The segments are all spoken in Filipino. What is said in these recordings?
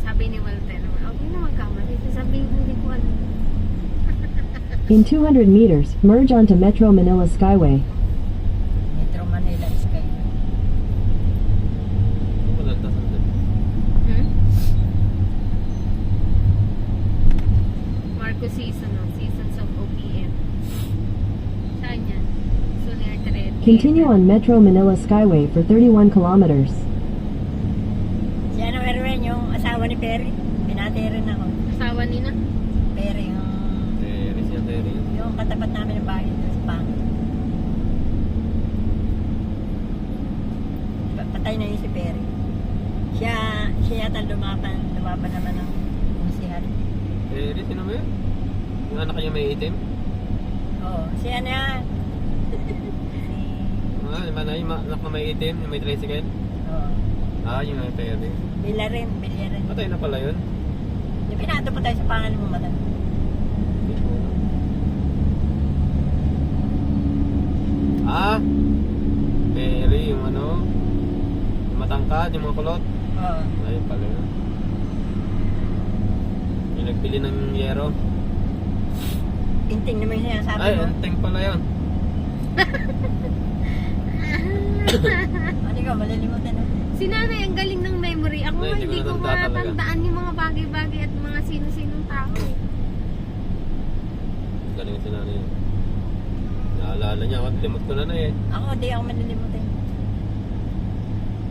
sabi ni Walter, okay na magkamali. Sabi hindi ko alam. In 200 meters, merge onto Metro Manila Skyway. Metro Manila Skyway. Marco Seasons of OPM. Saan yan? Solar Thread. Continue on Metro Manila Skyway for 31 kilometers. Si ano, Erwin, yung asawa ni Perry. Binati rin ako. Asawa ni na? Perry, yung katapat namin ng bahay sa Pangit. Patay na yun si Perry. Siya yata lumaban naman ng musihan. Sino ba yun? Yung anak niya may itim? Oo, siya na. Yung anak na may itim, yung may tricycle? Oo. Yung may pwede. Bilya rin. Patay na pala yun? Yung pinato pa tayo sa pangalan mo, matan. Perry, yung yung matangkad, yung mga kulot. Oo. Ayun pala yun. Yung nagpili ng yero. Inting naman yung sinasabi mo. Unting pala yun. Ano ka, malilimutan na. Si nanay, ang galing ng memory. Ako nga, Hindi ko hindi ko natanda talaga. matandaan yung mga bagay-bagay at mga sino-sinong tao eh. Galing si nanay yun. Naalala niya ako, limot ko na eh. Ako, di ako malilimutan.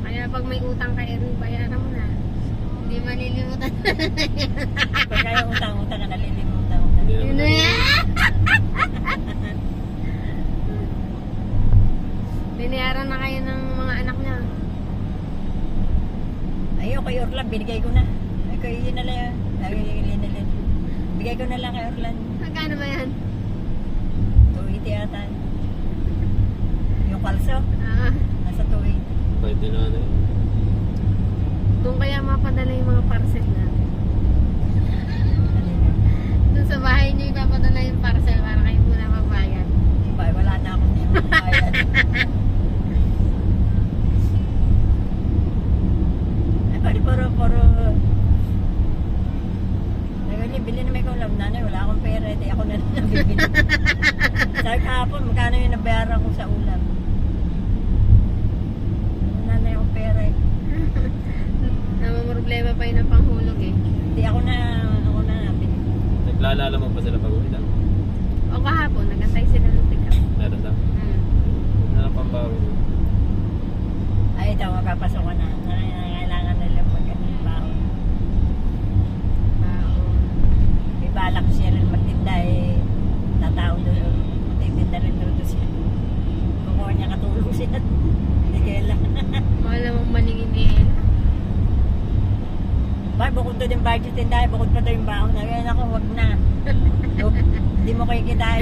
Kaya pag may utang kay Erwin, bayaran mo na. Hindi malilimutan. Pag kaya utang-utang ka, nalilimutan ko. Hindi Yun naman. na. Binayaran na kayo ng mga anak niya. Ay, kay Orlan, binigay ko na. Ay, kay yun na lang. Bigay ko na lang kay Orlan. Magkano ba yan? 280 ata. Yung palso, nasa 280. Pwede na eh. Doon kaya mapadala yung mga parcel natin. Doon sa bahay niyo ipapadala yung parcel para kayo muna magbayad. Diba, wala na akong bayad. Ay, puro. Bili na may kaulam nanay, wala akong pera. Di ako na lang nabibili. Sabi kahapon, magkano yung nabayaran ko sa ulam? Nanay akong pera eh. Problema pa yun ang panghulog eh. Hindi ako na nabili. Naglalala mo pa sila pag-uwi lang? O kahapon, nagantay sila ng pick-up. Meron lang. Ano lang pambawi mo? Ay, ito, mapapasok ko na. Kailangan nila magandang baon. May balak siya rin magtinda eh. Tatao doon. Magtitinda rin doon siya. Kukuha niya katulong siya. Hindi kailangan. Wala mong maningin eh. Bakit bukod doon yung budget tindahan, bukod pa doon yung baon. Ngayon ako, wag na. Hindi mo kayo kitain.